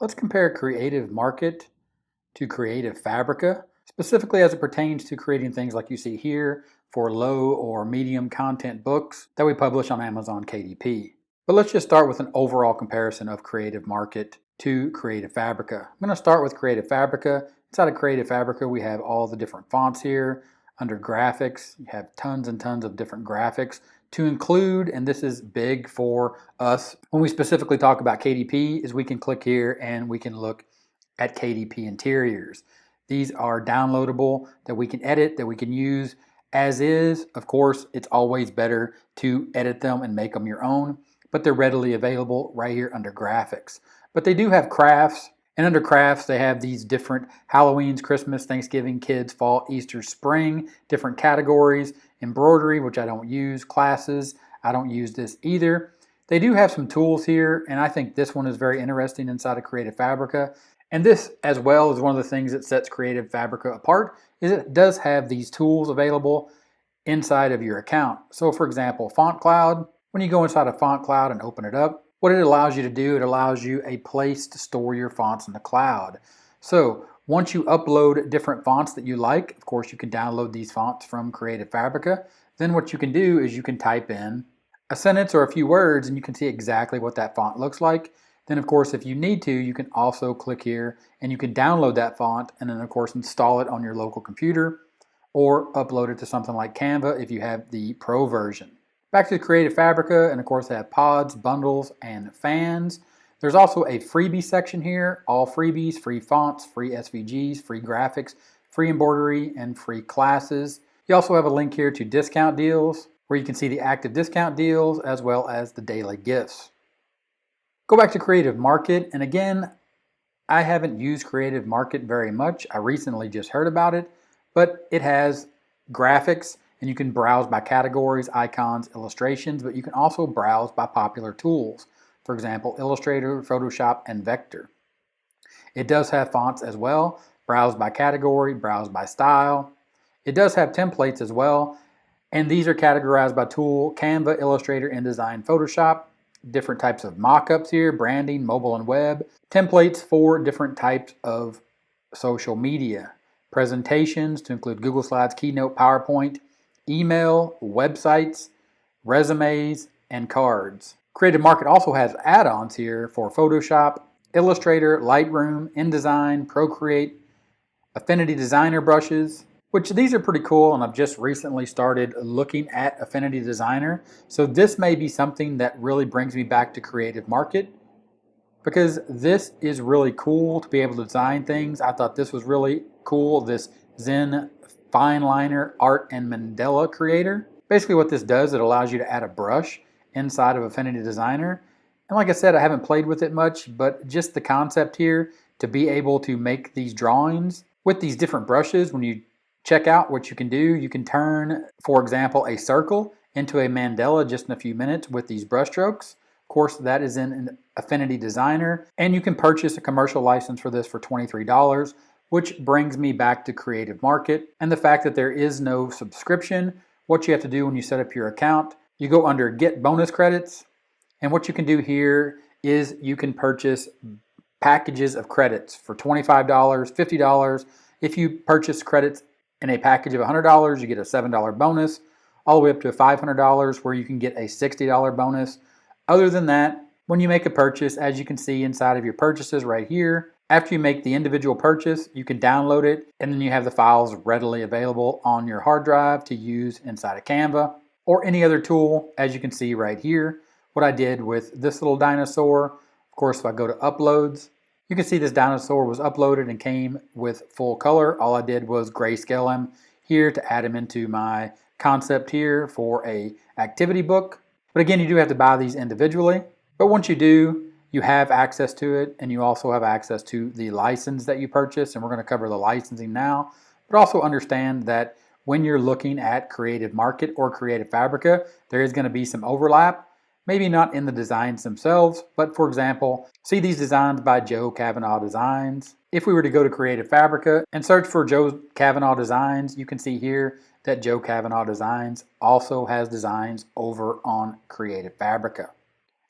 Let's compare Creative Market to Creative Fabrica, specifically as it pertains to creating things like you see here for low or medium content books that we publish on Amazon KDP. But let's just start with an overall comparison of Creative Market to Creative Fabrica. I'm going to start with Creative Fabrica. Inside of Creative Fabrica, we have all the different fonts here. Under graphics, you have tons and tons of different graphics to include, and this is big for us when we specifically talk about KDP, is we can click here and we can look at Kdp Interiors. These are downloadable that we can edit, that we can use as is. Of course, it's always better to edit them and make them your own, but they're readily available right here under graphics. But they do have crafts, and under crafts they have these different Halloweens, Christmas, Thanksgiving, kids, fall, Easter, spring, different categories, embroidery, which I don't use, classes, I don't use this either. They do have some tools here, and I think this one is very interesting inside of Creative Fabrica. And this as well is one of the things that sets Creative Fabrica apart, is it does have these tools available inside of your account. So for example, Font Cloud, when you go inside of Font Cloud and open it up, what it allows you to do, it allows you a place to store your fonts in the cloud. So once you upload different fonts that you like, of course you can download these fonts from Creative Fabrica, then what you can do is you can type in a sentence or a few words and you can see exactly what that font looks like. Then of course, if you need to, you can also click here and you can download that font and then of course install it on your local computer or upload it to something like Canva if you have the Pro version. Back to Creative Fabrica, and of course they have pods, bundles, and fans. There's also a freebie section here, all freebies, free fonts, free SVGs, free graphics, free embroidery, and free classes. You also have a link here to discount deals, where you can see the active discount deals as well as the daily gifts. Go back to Creative Market, and again, I haven't used Creative Market very much. I recently just heard about it, but it has graphics, and you can browse by categories, icons, illustrations, but you can also browse by popular tools. For example, Illustrator, Photoshop, and Vector. It does have fonts as well, browse by category, browse by style. It does have templates as well, and these are categorized by tool, Canva, Illustrator, InDesign, Photoshop. Different types of mock-ups here, branding, mobile and web. Templates for different types of social media. Presentations to include Google Slides, Keynote, PowerPoint, email, websites, resumes, and cards. Creative Market also has add-ons here for Photoshop, Illustrator, Lightroom, InDesign, Procreate, Affinity Designer brushes, which these are pretty cool, and I've just recently started looking at Affinity Designer. So this may be something that really brings me back to Creative Market, because this is really cool to be able to design things. I thought this was really cool, this Zen Fine Liner Art and Mandala Creator. Basically what this does, it allows you to add a brush inside of Affinity Designer. And like I said, I haven't played with it much, but just the concept here to be able to make these drawings with these different brushes. When you check out what you can do, you can turn, for example, a circle into a mandala just in a few minutes with these brush strokes. Of course, that is in Affinity Designer, and you can purchase a commercial license for this for $23, which brings me back to Creative Market and the fact that there is no subscription. What you have to do when you set up your account, you go under Get Bonus Credits, and what you can do here is you can purchase packages of credits for $25, $50. If you purchase credits in a package of $100, you get a $7 bonus, all the way up to $500 where you can get a $60 bonus. Other than that, when you make a purchase, as you can see inside of your purchases right here, after you make the individual purchase, you can download it, and then you have the files readily available on your hard drive to use inside of Canva or any other tool, as you can see right here. What I did with this little dinosaur, of course, if I go to uploads, you can see this dinosaur was uploaded and came with full color. All I did was grayscale him here to add him into my concept here for a activity book. But again, you do have to buy these individually. But once you do, you have access to it, and you also have access to the license that you purchase, and we're going to cover the licensing now. But also understand that when you're looking at Creative Market or Creative Fabrica, there is going to be some overlap. Maybe not in the designs themselves, but for example, see these designs by Joe Kavanaugh Designs. If we were to go to Creative Fabrica and search for Joe Kavanaugh Designs, you can see here that Joe Kavanaugh Designs also has designs over on Creative Fabrica.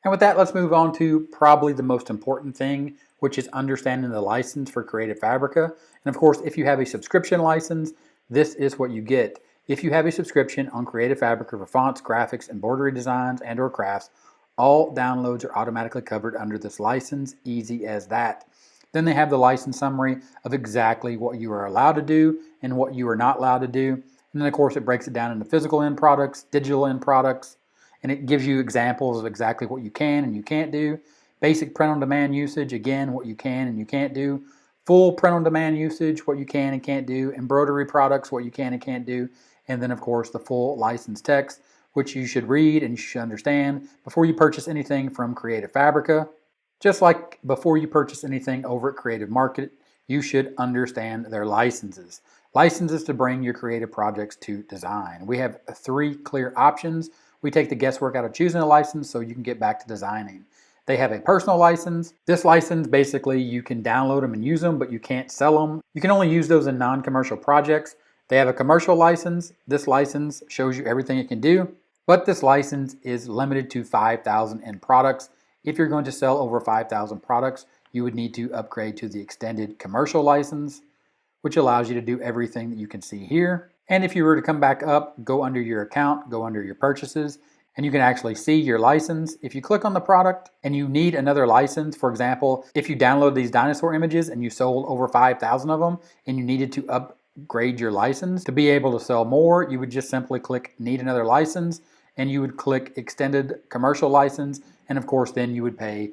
And with that, let's move on to probably the most important thing, which is understanding the license for Creative Fabrica. And of course, if you have a subscription license, this is what you get. If you have a subscription on Creative Fabrica for fonts, graphics, embroidery designs, and or crafts, all downloads are automatically covered under this license, easy as that. Then they have the license summary of exactly what you are allowed to do and what you are not allowed to do. And then of course it breaks it down into physical end products, digital end products, and it gives you examples of exactly what you can and you can't do. Basic print on demand usage, again, what you can and you can't do. Full print on demand usage, what you can and can't do. Embroidery products, what you can and can't do. And then of course the full license text, which you should read and you should understand before you purchase anything from Creative Fabrica. Just like before you purchase anything over at Creative Market, you should understand their licenses. Licenses to bring your creative projects to design. We have 3 clear options. We take the guesswork out of choosing a license so you can get back to designing. They have a personal license. This license, basically, you can download them and use them, but you can't sell them. You can only use those in non-commercial projects. They have a commercial license. This license shows you everything it can do, but this license is limited to 5,000 end products. If you're going to sell over 5,000 products, you would need to upgrade to the extended commercial license, which allows you to do everything that you can see here. And if you were to come back up, go under your account, go under your purchases, and you can actually see your license. If you click on the product and you need another license, for example, if you download these dinosaur images and you sold over 5,000 of them and you needed to upgrade your license to be able to sell more, you would just simply click need another license and you would click extended commercial license. And of course, then you would pay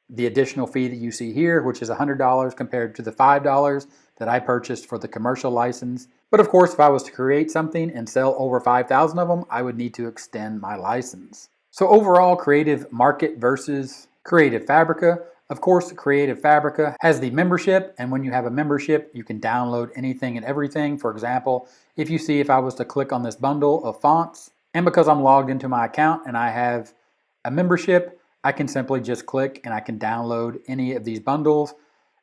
the additional fee that you see here, which is $100 compared to the $5 that I purchased for the commercial license. But of course, if I was to create something and sell over 5,000 of them, I would need to extend my license. So overall, Creative Market versus Creative Fabrica. Of course, Creative Fabrica has the membership, and when you have a membership, you can download anything and everything. For example, if I was to click on this bundle of fonts, and because I'm logged into my account and I have a membership, I can simply just click and I can download any of these bundles.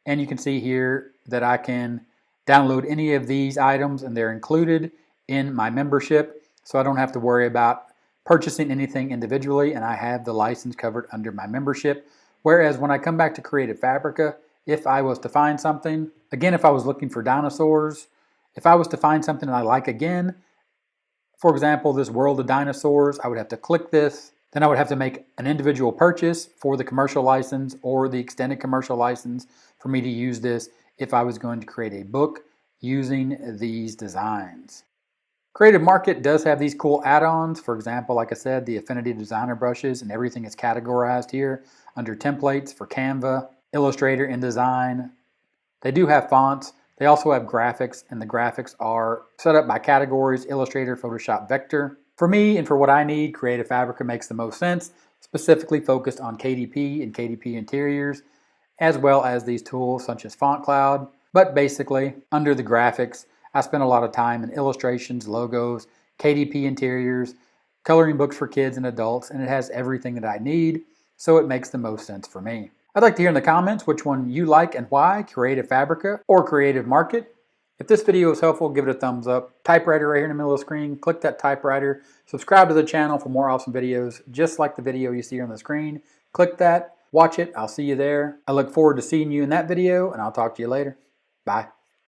And you can see here that I can download any of these items and they're included in my membership. So I don't have to worry about purchasing anything individually, and I have the license covered under my membership. Whereas when I come back to Creative Fabrica, if I was to find something, again, if I was looking for dinosaurs, if I was to find something that I like again, for example, this World of Dinosaurs, I would have to click this. Then I would have to make an individual purchase for the commercial license or the extended commercial license for me to use this if I was going to create a book using these designs. Creative Market does have these cool add-ons. For example, like I said, the Affinity Designer brushes and everything is categorized here under templates for Canva, Illustrator, InDesign. They do have fonts. They also have graphics, and the graphics are set up by categories: Illustrator, Photoshop, Vector. For me and for what I need, Creative Fabrica makes the most sense, specifically focused on KDP and Kdp Interiors, as well as these tools such as Font Cloud. But basically, under the graphics, I spend a lot of time in illustrations, logos, Kdp Interiors, coloring books for kids and adults, and it has everything that I need, so it makes the most sense for me. I'd like to hear in the comments which one you like and why, Creative Fabrica or Creative Market. If this video was helpful, give it a thumbs up. Typewriter right here in the middle of the screen, click that typewriter. Subscribe to the channel for more awesome videos, just like the video you see on the screen. Click that, watch it, I'll see you there. I look forward to seeing you in that video, and I'll talk to you later. Bye.